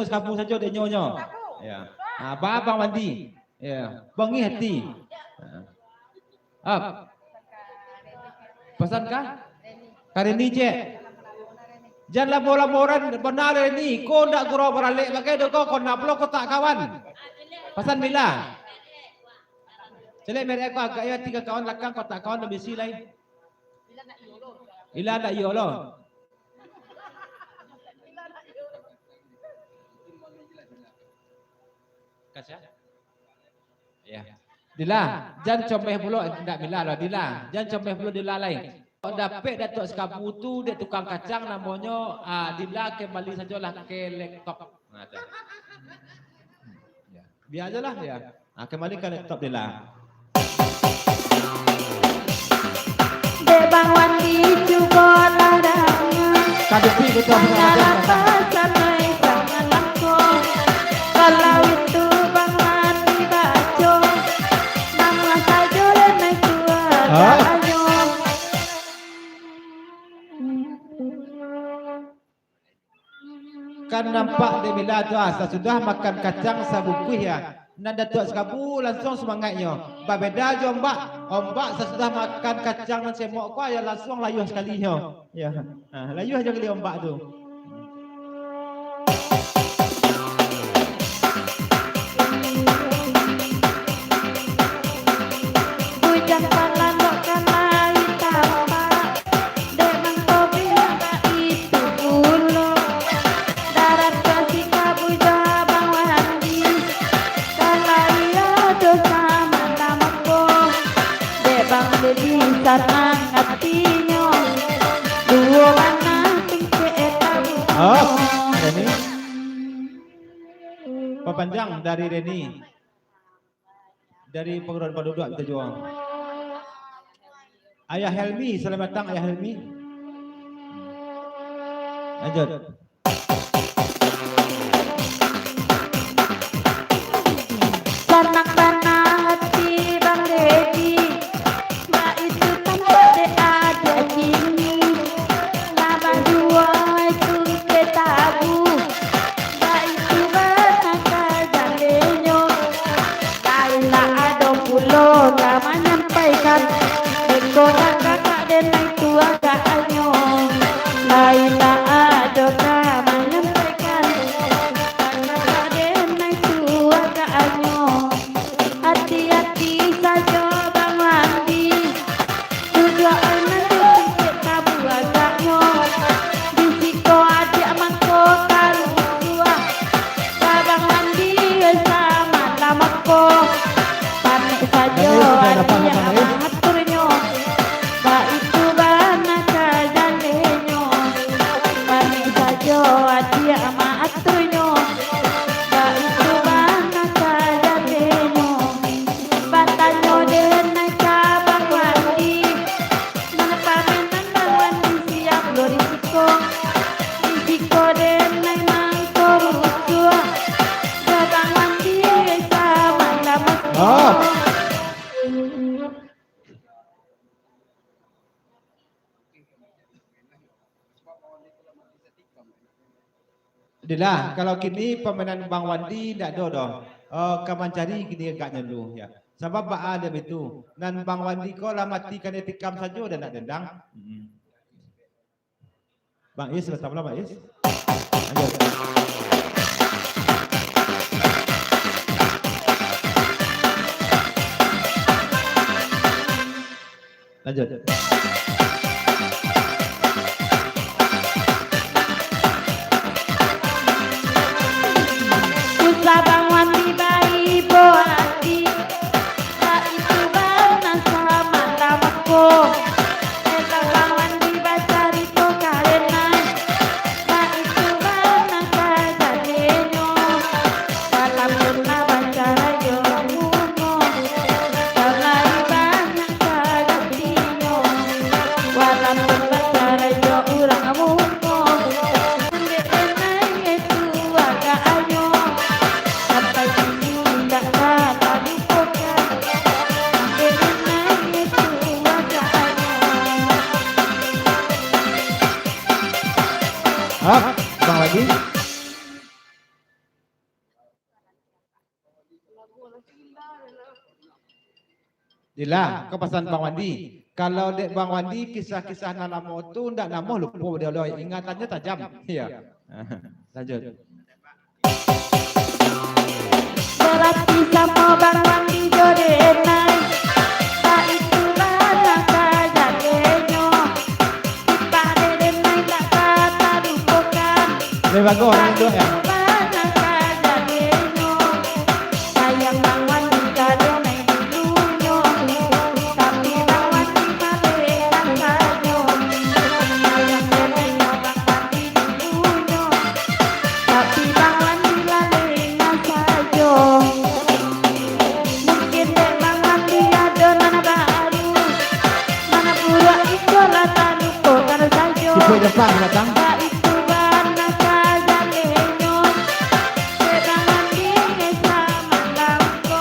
datuk sekapu saja dek nyonya. Ya. Apa Bang Wandi? Ya. Bangi hati. Pesan kah? Karini cek. Jangan laporan benar ini. Kau nak gurau beralik pakai doko kau nak pelok kau tak kawan. Pesan Mila. Celek mereka aku agak ya 3 kawan lakang kau tak kawan lebih si lain. Ila nak yolo. Kasih ya. Dila, jangan comel pula tidak Mila lah Dila. Jangan comel pula Dila lain. Kalau dapat datuk sekapu tu dia tukang kacang namanya Dila kembali sajalah ke laptop. Ya. Biar ajalah ya. Kembali ke laptop Dila. Bang Wandi juga ladangnya. Kadepi betul jangan laku. Kalau itu Bang Wandi baca, nama saja naik keluarganya. Kan nampak di Mila tu sudah makan kacang sabukuih ya. Nan datuk sekapu langsung semangatnya. Berbeda je ombak sesudah makan kacang dan semok kau ya langsung layuh sekalinya. Ya. Layuh aja kali ombak tu. Hujan palan bukan lain tampak. Dengan kopi apa itu bulu. Darat kasih kabu Bang Wandi. Bang Dedi sarang hatinya dua mana tingke tabu. Reni. Perpanjang dari Reni. Dari pengurusan penduduk kita jual. Ayah Helmi, selamat datang Ayah Helmi. Lanjut. Panak-panak hati Bang Dedi. Kota kakak dan naik tua kakaknya Laila ada kama menyampaikan kakak dan naik tua kakaknya hati-hati saja Bang Wandi juga anak sedikit tabu agaknya bisiko adik mangko karu tua Bang Wandi sama lamako panik saja adik abang aturnya itu bana kajalenyo panik saja adia ama aturnya itu bana kajalenyo batanyo denai Bang Wandi mengapa menan Bang Wandi siap lo risiko denai mangko rusua Bang Wandi sama lama Dila, kalau kini permainan Bang Wandi tidak ada dah. Kaman cari kini agaknya dulu ya. Sebab ada itu. Dan Bang Wandi kau lah matikan etikam saja dan nak dendang. Bang Is, betul lah Bang Is. Lanjut. Lanjut. Bang Wandi bayi boati tak itu bana sama tamako Bang Wandi bacari to karena tak itu bana kajalenyo dalam purna bacara yo muno dalai banyak kajalenyo Inilah kepesan Bang Wandi. Kalau dek Bang Wandi kisah-kisah nalamo tu ndak namo lupa dia loh. Ingatannya tajam. Iya. Lanjut. Berarti sama Bang Wandi jodenai. Tak itu mana saja denyo. Pada denai tak kata lupakan. Lebih bagus orang itu ya. Mana saja denyo. Sayang Bang Wandi jodenai dulunya. Tapi Bang Wandi balikan saja. Sayang denainya Bang Wandi dulunya. Tapi Bang Wandi balikan saja. Mungkin dek Bang Wandi ada mana baru. Mana pura itu lah tak lupakan saja. Ibu depan datang. Tak itu mana saja lenyo. Dek Bang Wandi sama lampu.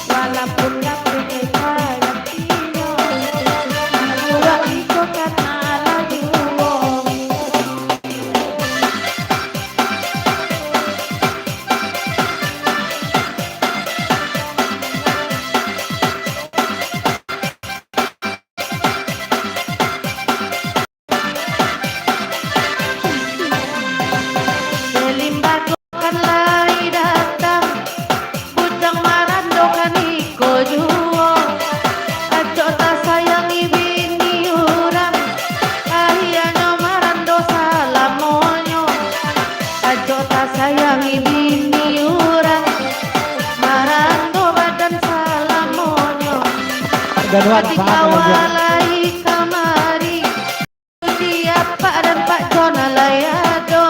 Walaupun tak percaya hatinya. Mana pura itu karena lagi uang. Selimbaku kan lagi datang. Bujang marando kan iko juo. Aco tak sayangi bini orang. Ahianyo marando salamonyo. Aco tak sayangi bini orang. Marando badan salamonyo. Ganuan Ketika paham lagi. walai kamari. Dia Pak dan Pak Jona layado.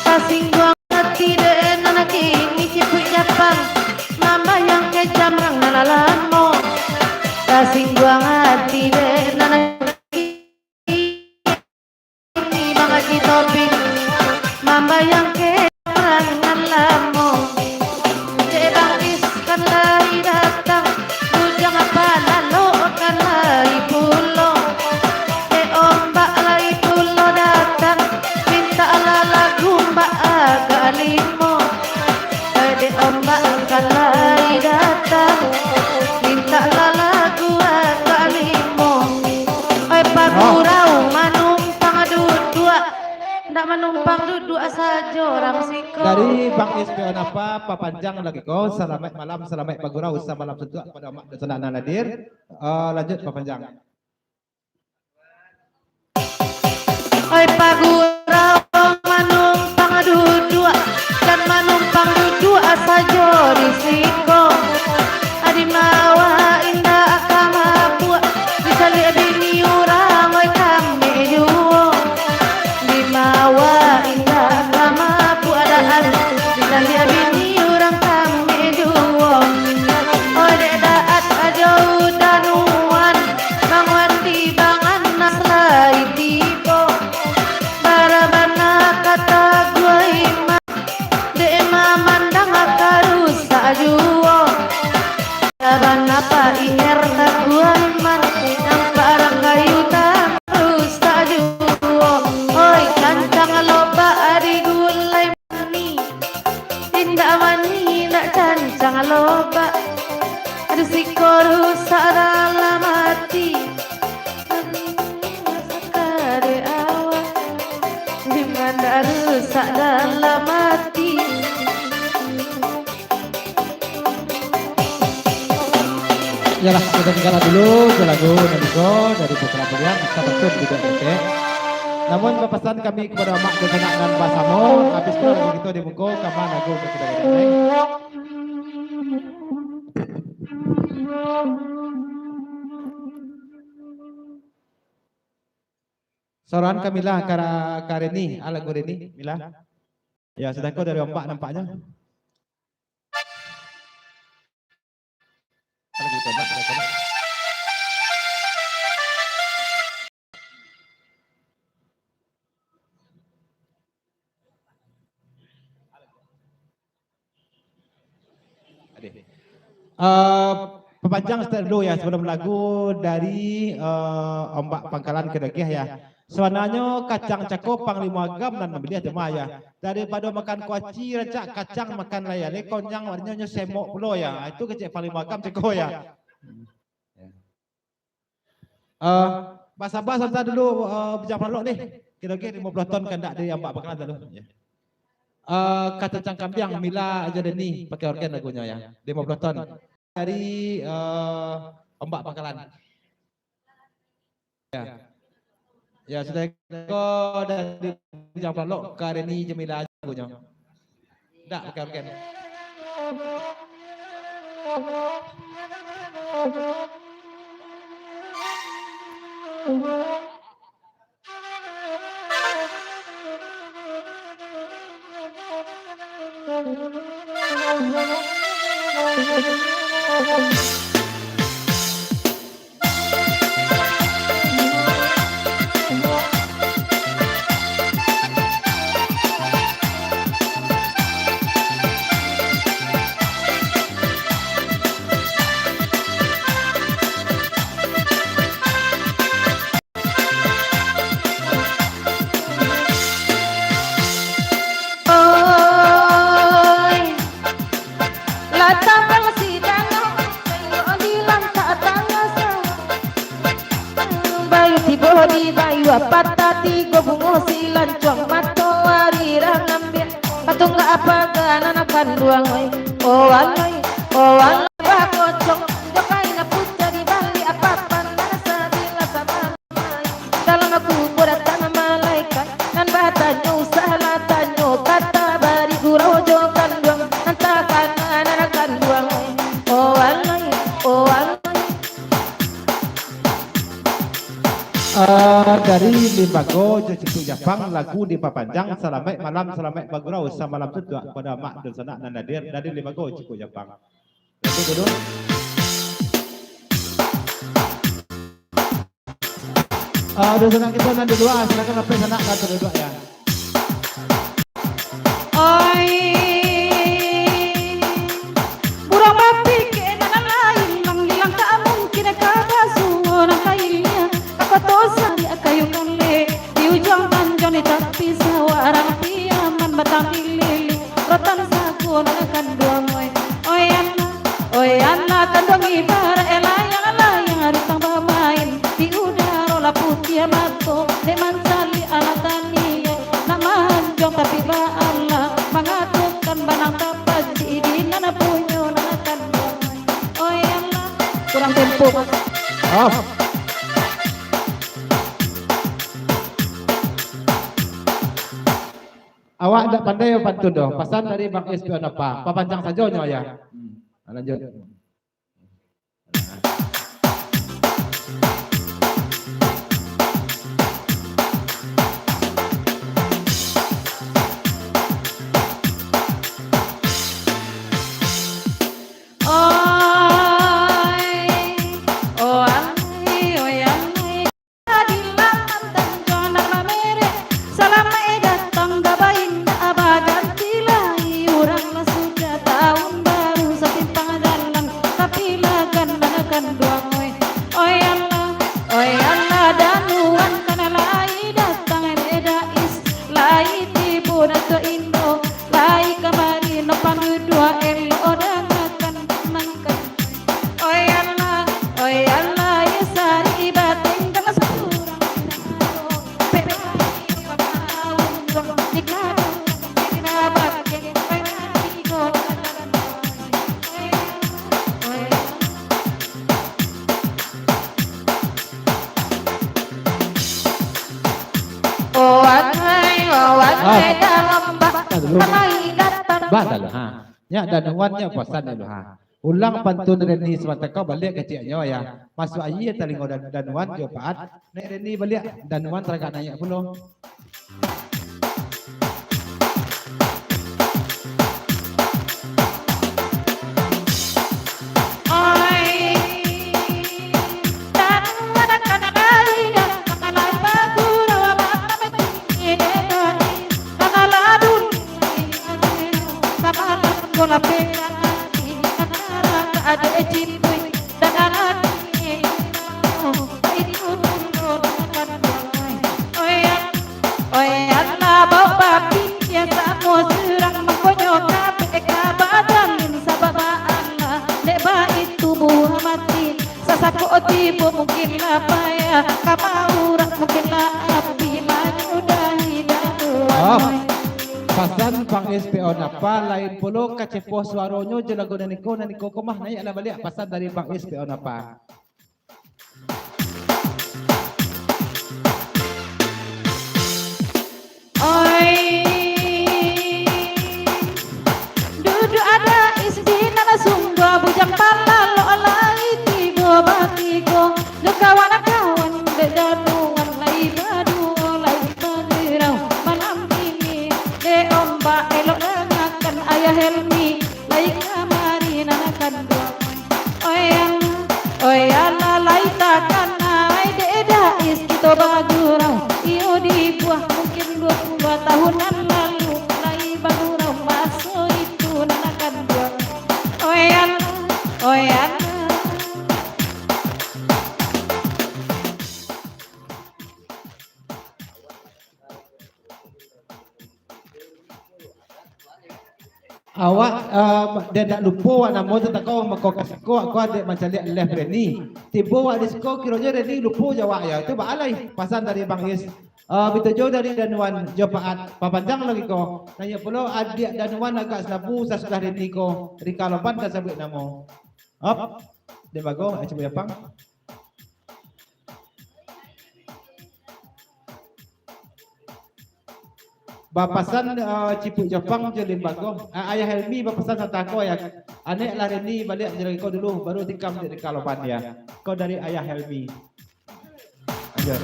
Kasing buang hati dan anak ini ciput Jepang. Mama yang kejam rang nalalamo. Kasing buang hati dan anak ini Bang Haji Topik. Mama yang kejam rang nalalamo. Dek Bang Is kan lagi datang. Bujang apa lalu kan lagi pulau. Dek ombak lagi pulau datang. Minta lagu mbak agak limo. Dek ombak kan lagi datang. Minta lagu agak limo. Oi pagurau manumpang duduk. Ndak menumpang duduk saja orang siko. Dari Bang Espion apa papanjang lagi kau. Selamat malam, selamat pagurau, selamat malam setua kepada mak dan sanak nadir. Lanjut papanjang. Oi pagurau manumpang duduk. Dan manumpang duduk saja risiko. Adi mawa indah kama buat. Bisa lihat bini orang oi kami juo. Di mawa indah kama buat adahan. Bisa lihat bini orang kami juo. Oi dek daat aja udanuan. Bang Wandi Bang Anas lai tibo. Barabana kata gua iman. Dek mamandang akarusa juo. Barabana pa iher tak gua iman. Yang barang kayu tak rusa juo. Oi kancang loba ari gulai mani. Tindak mani nak cancang loba. Ada siko rusak dalam hati. Sekali awak dimana rusak dalam hati. Yalah kita tinggal dulu lagu Nandiko dari Putra Pilihan. Kita betul juga keke. Namun pesan kami kepada mak dan anak dan basamo. Habis itu begitu di muka kama lagu kita dengarkan. Soran Kamila Kareni, ala Goreni, Mila. Ya, sedang kau dari ombak nampaknya. Ala gitu, ombak, coba. Pepanjang start dulu ya sebelum lagu dari ombak pangkalan ke Dekeh ya. Sebenarnya kacang cako panglima agam dan membeli aja maya. Daripada makan kuaci rancak kacang makan layan. Ini konyang warnanya semok pulo ya. Itu kecil panglima agam cako ya. Bahasa santai dulu berjam lalu nih. Kira-kira 50 ton kan tak ada yang bakalan dulu. Kata cangkam biang mila aja ni pakai organ lagunya ya. 50 ton. Dari ombak bakalan. Ya. Ya sudah kau dari jam lalu ke hari ini Jamila aja lagunya. Tak pakai organ. Patati go bungo silan cuang mato warirang ambil patung ga apa ganan akan duang oh alai bakocong jokai na puja di bali apa panasa bila sama dalam aku berat tanah malaikat nan batanyo salah tanyo kata bari gurau jokan duang nantakan akan duang oh alai dari Limbago Citu Japang lagu di Papanjang Selamat Malam Selamat Bagurau samalam juga pada Mak dan Sanak dan Nadir dari Limbago Citu Japang. Lagu dulu. Dan Sanak kita nanti dua silakan apa Sanak kata dua ya. Oi burang babi kena lain manggilang tak mungkin kata suara kailnya tosa di kayu kale di ujung tanjong di tapi sawarang piaman batang lili rotan sakun akan dua oi anna tandong ibara elayang hari tang bermain di udara la putih mato de mansali ala tania nama anjong tapi ba Allah mengatukan banang kapas di nana punyo nakan oi anna kurang tempo Awak tak pandai pantun doh. Pesan dari Bang Espion apa? Papanjang saja nyo ya. Lanjut. Batal ha. Nya danuannya puasan dulu ha. Ulang pantun Reni semata kau balik keciknya ya. Masuk ayi telingo danuan jo paat. Nek Reni balik danuan teragak naik pulo. La pena ada ejipui dan semua serang makonyo kabeh kabadangin sababaan nek baik tubuh mati sasako tibo mungkin lah payah kamaurat mungkin lah api menyudahi dakwaan. Pasan pang SPO napa lain pulo kacepo suaronyo jelago naniko kumah naik ala balik pasan dari pang SPO napa. Oi, duduk ada istri nana sungguh bujang pala lo alai tibo batiko lo kawan dedanuan lai badu lai bagirau malam ini de ombak elok dengakan ayah Helmi lai kamari nanakan dua oyala lai takkan ai deda is kita bagurau iyo di buah mungkin 22 tahunan lalu lai bagurau masuk itu nanakan dua oyala Awak dia tak lupa awak nama tu tak kau makau kasiko aku ada macam lihat left Reni. Tiba awak disko kiranya Reni lupa jawab ya. Tu balai pasan dari Bang Is. Betul jauh dari Danuan Jopaat. Papandang lagi kau. Nanya pula adik Danuan agak selabu sesudah Reni kau. Rika Lopan kan sebut nama. Up. Dia bagus coba ya Pang. Bapasan Cipuk Jepang je limbago. Ayah Helmi bapasan satako ya. Anek lah Reni balik jadi kau dulu baru tikam di Kalopan ya. Kau dari Ayah Helmi. Ajar.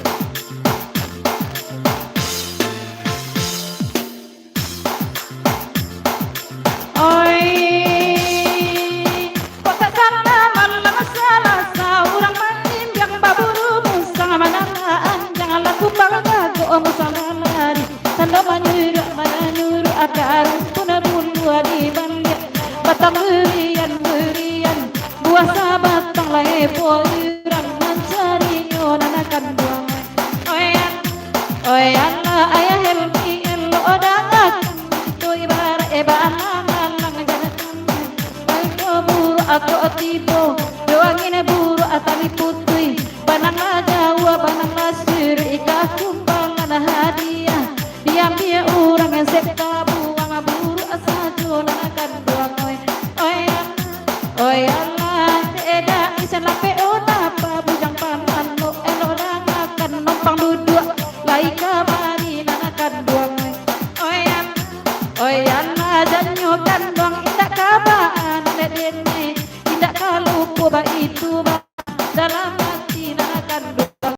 Oi, kok tak salah malam salah seorang manim yang baburu musang manalaan jangan laku bangga go musang lari tanda menyuruh ada rumpun dua di balik batang berian buah sabatang lepo irang mencari nyonakan buang oyan ayah Helmi elo odangan itu ibarat ebalang buru aku tibo doangin buru atali putui bananglah Jawa bananglah siri ikah kumbalan hadiah diam dia orang yang sekta buang buru asa jolan akan buang oyala eda isan lape onapa bujang paman lo elo dangakan nompang duduk lai kamari nanakan buang oyala janyo kan doang indak kabaan dene indak kalupu ba itu ba dalam